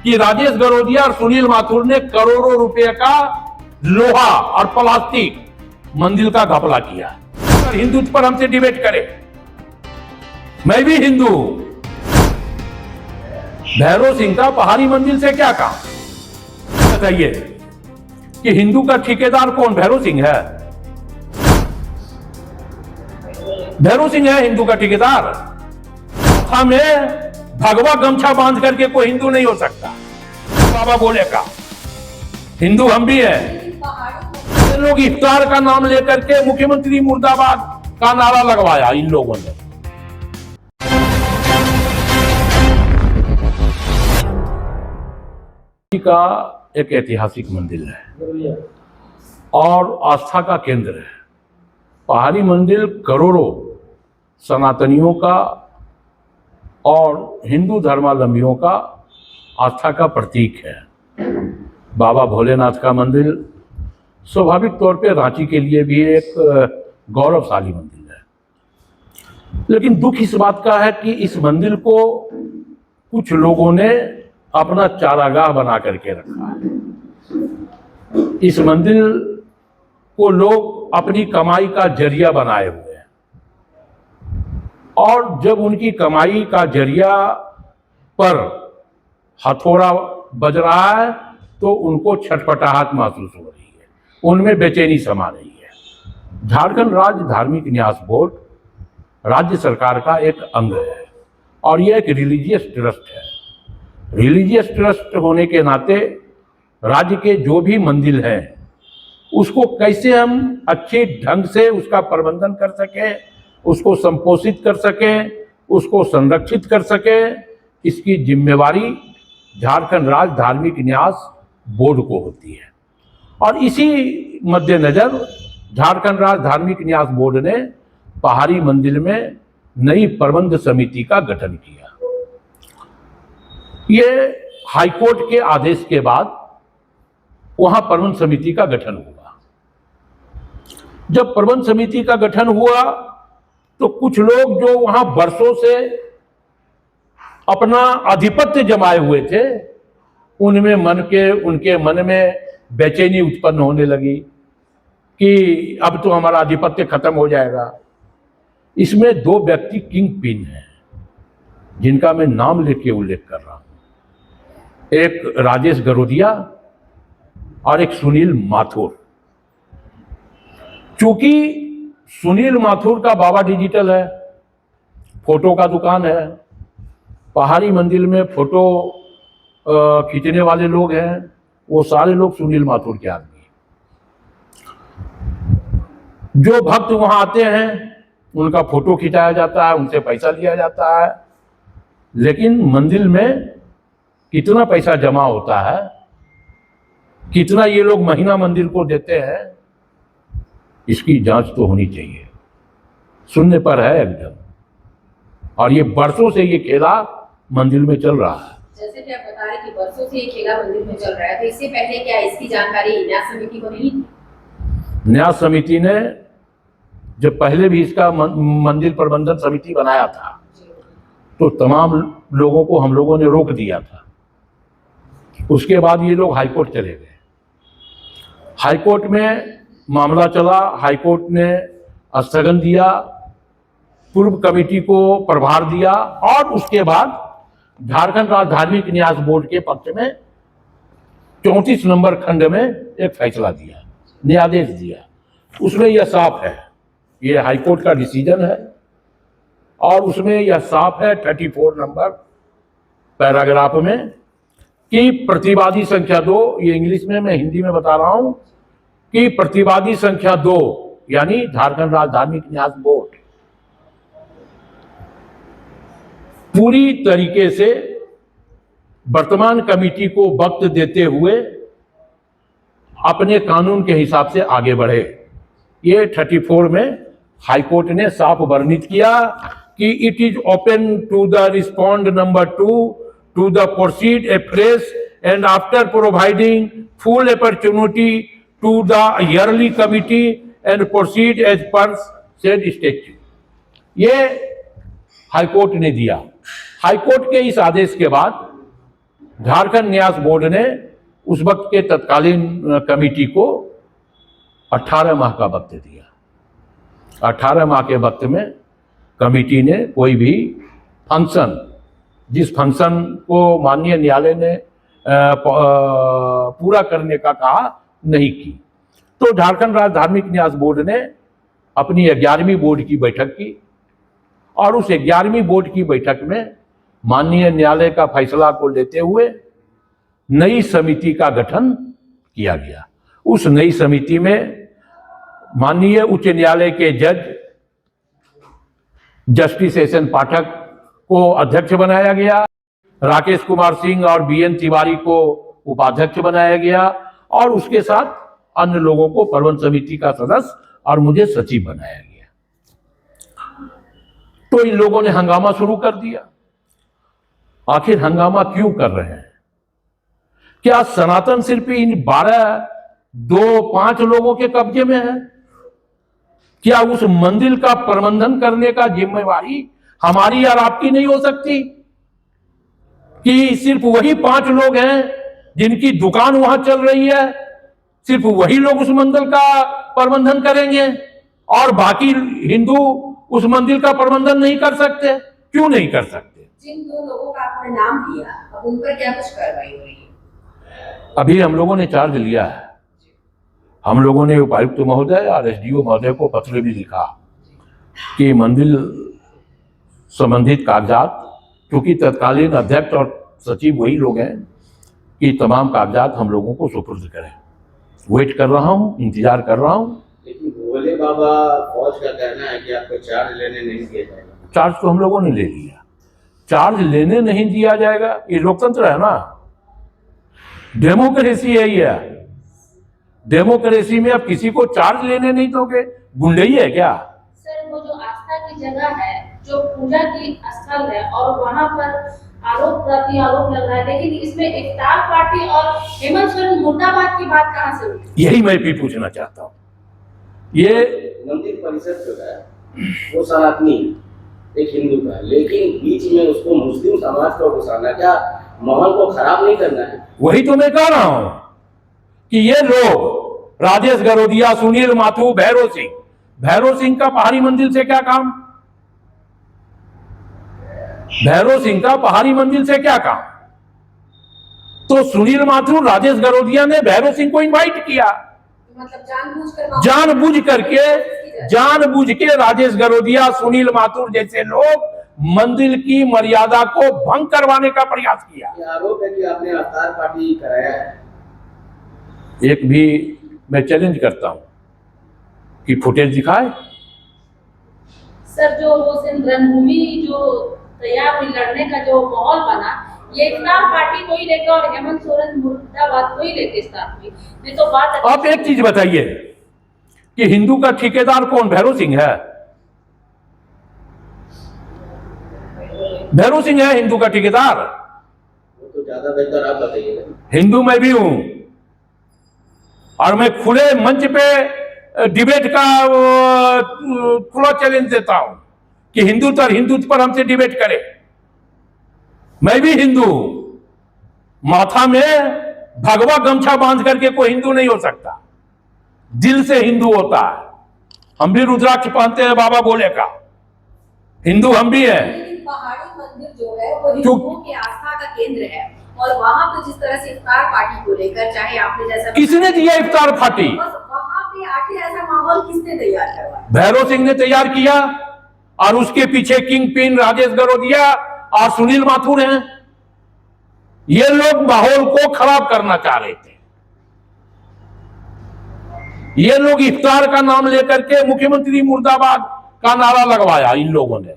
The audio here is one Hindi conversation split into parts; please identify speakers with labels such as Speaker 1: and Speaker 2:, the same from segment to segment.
Speaker 1: कि राजेश गरोदिया और सुनील माथुर ने करोड़ों रुपए का लोहा और प्लास्टिक मंदिर का घपला किया। अगर हिंदुत्व पर हमसे डिबेट करे, मैं भी हिंदू हूं। भैरव सिंह का पहाड़ी मंदिर से क्या काम? बताइए कि हिंदू का ठेकेदार कौन? भैरव सिंह है। भैरव सिंह है हिंदू का ठेकेदार। हमें भगवा गमछा बांध करके कोई हिंदू नहीं हो सकता। बाबा बोले का हिंदू हम भी हैं। लोग इफ्तार का नाम लेकर के मुख्यमंत्री मुर्दाबाद का नारा लगवाया इन लोगों ने। का एक ऐतिहासिक मंदिर है और आस्था का केंद्र है। पहाड़ी मंदिर करोड़ों सनातनियों का और हिंदू धर्मावलंबियों का आस्था का प्रतीक है। बाबा भोलेनाथ का मंदिर स्वाभाविक तौर पे रांची के लिए भी एक गौरवशाली मंदिर है, लेकिन दुख इस बात का है कि इस मंदिर को कुछ लोगों ने अपना चारागाह बना करके रखा है। इस मंदिर को लोग अपनी कमाई का जरिया बनाए हुए हैं और जब उनकी कमाई का जरिया पर हथौड़ा बज रहा है तो उनको छटपटाहट महसूस हो रही है, उनमें बेचैनी समा रही है। झारखंड राज्य धार्मिक न्यास बोर्ड राज्य सरकार का एक अंग है और यह एक रिलीजियस ट्रस्ट है। रिलीजियस ट्रस्ट होने के नाते राज्य के जो भी मंदिर हैं उसको कैसे हम अच्छे ढंग से उसका प्रबंधन कर सकें, उसको संपोषित कर सकें, उसको संरक्षित कर सकें, इसकी जिम्मेवारी झारखंड राज्य धार्मिक न्यास बोर्ड को होती है। और इसी मद्देनजर झारखंड राज्य धार्मिक न्यास बोर्ड ने पहाड़ी मंदिर में नई प्रबंध समिति का गठन किया। ये हाईकोर्ट के आदेश के बाद वहां प्रबंध समिति का गठन हुआ। जब प्रबंध समिति का गठन हुआ तो कुछ लोग जो वहां वर्षों से अपना आधिपत्य जमाए हुए थे, उनके मन में बेचैनी उत्पन्न होने लगी कि अब तो हमारा आधिपत्य खत्म हो जाएगा। इसमें दो व्यक्ति किंग पिन हैं जिनका मैं नाम लेके उल्लेख कर रहा हूं, एक राजेश गरोदिया और एक सुनील माथुर। चूंकि सुनील माथुर का बाबा डिजिटल है, फोटो का दुकान है, पहाड़ी मंदिर में फोटो खींचने वाले लोग हैं, वो सारे लोग सुनील माथुर के आदमी हैं। जो भक्त वहां आते हैं उनका फोटो खिंचाया जाता है, उनसे पैसा लिया जाता है, लेकिन मंदिर में कितना पैसा जमा होता है, कितना ये लोग महीना मंदिर को देते हैं, इसकी जांच तो होनी चाहिए। सुनने पर है एकदम, और ये वर्षों से ये खेला मंदिर में चल रहा है।
Speaker 2: जैसे कि आप बता रहे कि वर्षों से ये खेला मंदिर में चल रहा है, तो इससे पहले क्या इसकी जानकारी न्यास समिति को नहीं थी?
Speaker 1: न्यास समिति ने जब पहले भी इसका मंदिर प्रबंधन समिति बनाया था तो तमाम लोगों को हम लोगों ने रोक दिया था। उसके बाद ये लोग हाईकोर्ट चले गए। हाईकोर्ट में मामला चला, हाईकोर्ट ने स्थगन दिया, पूर्व कमेटी को प्रभार दिया और उसके बाद झारखंड राज्य धार्मिक न्यास बोर्ड के पक्ष में 34 नंबर खंड में एक फैसला दिया, न्यायादेश दिया। उसमें यह साफ है, यह हाईकोर्ट का डिसीजन है और उसमें यह साफ है 34 नंबर पैराग्राफ में कि प्रतिवादी संख्या 2, ये इंग्लिश में, मैं हिंदी में बता रहा हूं, कि प्रतिवादी संख्या 2 यानी झारखंड राज्य धार्मिक न्यास बोर्ड पूरी तरीके से वर्तमान कमेटी को वक्त देते हुए अपने कानून के हिसाब से आगे बढ़े। ये 34 में हाईकोर्ट ने साफ वर्णित किया कि it is open to the respond number 2 to the proceed afresh and after providing full opportunity to the yearly committee and proceed as per said statute। ये हाईकोर्ट ने दिया। हाईकोर्ट के इस आदेश के बाद झारखंड न्यास बोर्ड ने उस वक्त के तत्कालीन कमेटी को 18 माह का वक्त दिया। 18 माह के वक्त में कमेटी ने कोई भी फंक्शन, जिस फंक्शन को माननीय न्यायालय ने पूरा करने का कहा, नहीं की। तो झारखंड राज्य धार्मिक न्यास बोर्ड ने अपनी 11वीं बोर्ड की बैठक की और उस 11वीं बोर्ड की बैठक में माननीय न्यायालय का फैसला को लेते हुए नई समिति का गठन किया गया। उस नई समिति में माननीय उच्च न्यायालय के जज जस्टिस एस.एन. पाठक को अध्यक्ष बनाया गया, राकेश कुमार सिंह और बी.एन. तिवारी को उपाध्यक्ष बनाया गया और उसके साथ अन्य लोगों को प्रबंध समिति का सदस्य और मुझे सचिव बनाया गया। तो इन लोगों ने हंगामा शुरू कर दिया। आखिर हंगामा क्यों कर रहे हैं? क्या सनातन शिल्पी इन 5 लोगों के कब्जे में है? क्या उस मंदिर का प्रबंधन करने का जिम्मेवारी हमारी और आपकी नहीं हो सकती कि सिर्फ वही 5 लोग हैं जिनकी दुकान वहां चल रही है, सिर्फ वही लोग उस मंदिर का प्रबंधन करेंगे और बाकी हिंदू उस मंदिर का प्रबंधन नहीं कर सकते? क्यों नहीं कर सकते?
Speaker 2: जिन 2 लोगों का आपने नाम लिया, अब उन पर क्या कुछ कार्रवाई हो रही है?
Speaker 1: अभी हम लोगों ने चार्ज लिया है। हम लोगों ने उपायुक्त महोदय और एसडीओ महोदय को पत्र भी लिखा कि मंदिर संबंधित कागजात, क्योंकि तत्कालीन अध्यक्ष और सचिव वही लोग हैं, कि तमाम कागजात हम लोगों को सुपुर्द करें। वेट कर रहा हूं, इंतजार कर रहा हूं।
Speaker 3: लेकिन भोले बाबा फौज का कहना है कि आपको चार्ज लेने नहीं दिया जाएगा।
Speaker 1: चार्ज तो हम लोगों ने ले लिया। चार्ज लेने नहीं दिया जाएगा, ये लोकतंत्र है ना, डेमोक्रेसी है ये। डेमोक्रेसी में अब किसी को चार्ज लेने नहीं दोगे, गुंडई है क्या?
Speaker 4: सर, वो जो आस्था की जगह है, जो पूजा की स्थल है और वहां पर आरोप प्रति आरोप लग रहा है, लेकिन इसमें इफ्तार पार्टी और हेमंत सोरेन मुर्दाबाद की बात कहां से हुई?
Speaker 1: यही मैं भी पूछना चाहता हूँ। ये
Speaker 3: मंदिर परिषद जो है वो सनातनी एक हिंदू का है, लेकिन बीच में उसको मुस्लिम समाज को घुसाना, क्या माहौल को खराब नहीं करना है?
Speaker 1: वही तो मैं कह रहा हूं कि ये लोग राजेश गरोदिया, सुनील माथुर, भैरव सिंह का पहाड़ी मंदिर से क्या काम? भैरव सिंह का पहाड़ी मंदिर से क्या काम? तो सुनील माथुर, राजेश गरोदिया ने भैरव सिंह को इनवाइट किया,
Speaker 2: मतलब
Speaker 1: जानबूझ के राजेश गरोदिया, सुनील माथुर जैसे लोग मंदिर की मर्यादा को भंग करवाने का प्रयास किया।
Speaker 3: ये आरोप है कि आपने अवतार पार्टी कराया है।
Speaker 1: एक भी मैं चैलेंज करता हूं कि फुटेज दिखाए।
Speaker 4: सर, जो वो रणभूमि जो तैयार हुई लड़ने का जो माहौल बना, ये इफ्तार पार्टी को ही लेकर और हेमंत सोरेन मुर्दाबाद को ही लेकर स्टार्ट हुई। नहीं तो बात।
Speaker 1: आप एक चीज बताइए कि हिंदू का ठेकेदार कौन? भैरव सिंह है। भैरव सिंह है हिंदू का ठेकेदार।
Speaker 3: वो तो ज्यादा बेहतर आप बताइएगा।
Speaker 1: हिंदू मैं भी हूं और मैं खुले मंच पे डिबेट का खुला चैलेंज देता हूं कि हिंदुत्व पर हमसे डिबेट करे। मैं भी हिंदू हूं, माथा में भगवा गमछा बांध करके कोई हिंदू नहीं हो सकता, दिल से हिंदू होता है। हम भी रुद्राक्ष पहनते हैं बाबा भोले का, हिंदू हम भी हैं।
Speaker 2: पहाड़ी मंदिर जो है वो हिंदुओं की आस्था का केंद्र है और वहां पे जिस तरह से इफ्तार पार्टी को लेकर, चाहे आपने जैसा
Speaker 1: किसने दिया इफ्तार पार्टी?
Speaker 2: वहां पे आखिर ऐसा माहौल किसने तैयार करवाया?
Speaker 1: भैरव सिंह ने तैयार किया और उसके पीछे किंग पिन राजेश गरोदिया और सुनील माथुर हैं। ये लोग माहौल को खराब करना चाह रहे थे। ये लोग इफ्तार का नाम लेकर के मुख्यमंत्री मुर्दाबाद का नारा लगवाया इन लोगों ने।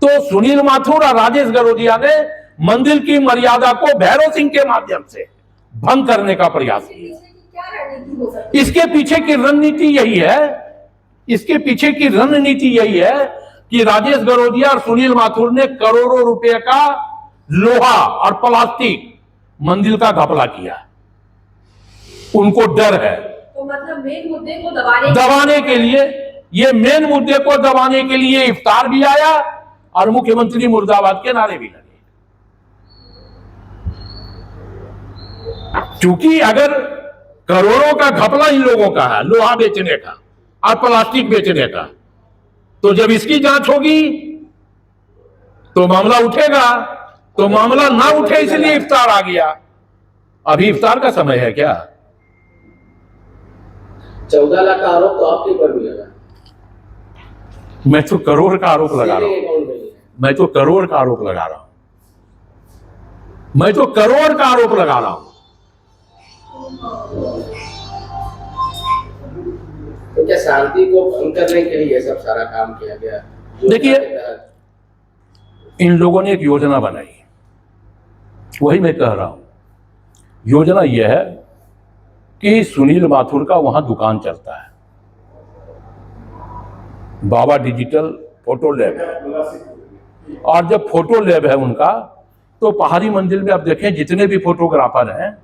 Speaker 1: तो सुनील माथुर और राजेश गरोदिया ने मंदिर की मर्यादा को भैरव सिंह के माध्यम से भंग करने का प्रयास किया।
Speaker 2: क्या रणनीति हो सकती है?
Speaker 1: इसके पीछे की रणनीति यही है, इसके पीछे की रणनीति यही है कि राजेश गरोदिया और सुनील माथुर ने करोड़ों रुपए का लोहा और प्लास्टिक मंदिर का घपला किया। उनको डर है,
Speaker 2: तो मतलब मेन मुद्दे को
Speaker 1: दबाने के लिए, ये मेन मुद्दे को दबाने के लिए इफ्तार भी आया और मुख्यमंत्री मुर्दाबाद के नारे भी लगे। क्योंकि अगर करोड़ों का घपला इन लोगों का है लोहा बेचने का और प्लास्टिक बेचने का, तो जब इसकी जांच होगी तो मामला उठेगा। तो मामला ना उठे इसलिए इफ्तार आ गया। अभी इफ्तार का समय है क्या?
Speaker 3: 14 लाख का आरोप तो आपके ऊपर भी लगा।
Speaker 1: मैं तो करोड़ का आरोप लगा रहा हूं।
Speaker 3: अकाउंट में ही है।
Speaker 1: मैं तो करोड़ का आरोप लगा रहा हूं। मैं तो करोड़ का आरोप लगा रहा हूं।
Speaker 3: तो क्या शांति को भंग करने के लिए ये सब सारा काम किया गया?
Speaker 1: देखिए, इन लोगों ने एक योजना बनाई, वही मैं कह रहा हूं। योजना यह है कि सुनील माथुर का वहां दुकान चलता है, बाबा डिजिटल फोटो लैब है, और जब फोटो लैब है उनका, तो पहाड़ी मंदिर में आप देखें जितने भी फोटोग्राफर हैं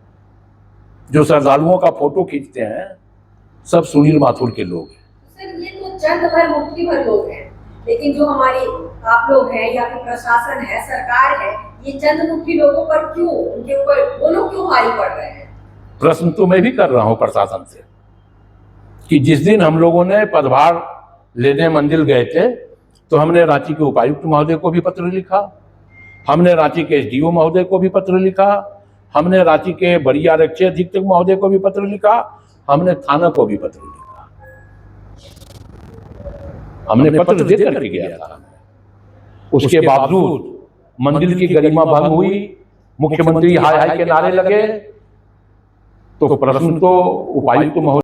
Speaker 1: जो श्रद्धालुओं का फोटो खींचते हैं, सब सुनील माथुर के लोग हैं।
Speaker 2: सर ये तो चंद भर मुट्ठी भर लोग हैं, लेकिन जो हमारे आप लोग हैं या फिर प्रशासन है, सरकार है, ये चंद मुट्ठी लोगों पर क्यों, उनके ऊपर वो लोग क्यों भारी पड़ रहे हैं?
Speaker 1: प्रश्न तो मैं भी कर रहा हूं प्रशासन से कि जिस दिन हम लोगों ने पदभार लेने मंदिर गए थे, तो हमने रांची के उपायुक्त महोदय को भी पत्र लिखा, हमने रांची के एसडीओ महोदय को भी पत्र लिखा, हमने रांची के वरीय आरक्षी अधीक्षक महोदय को भी पत्र लिखा, हमने थाना को भी पत्र लिखा। हमने पत्र दे करके गया था। उसके बावजूद मंदिर की गरिमा भंग हुई, मुख्यमंत्री हाय हाय के नारे लगे, तो प्रश्न तो उपायुक्त महोदय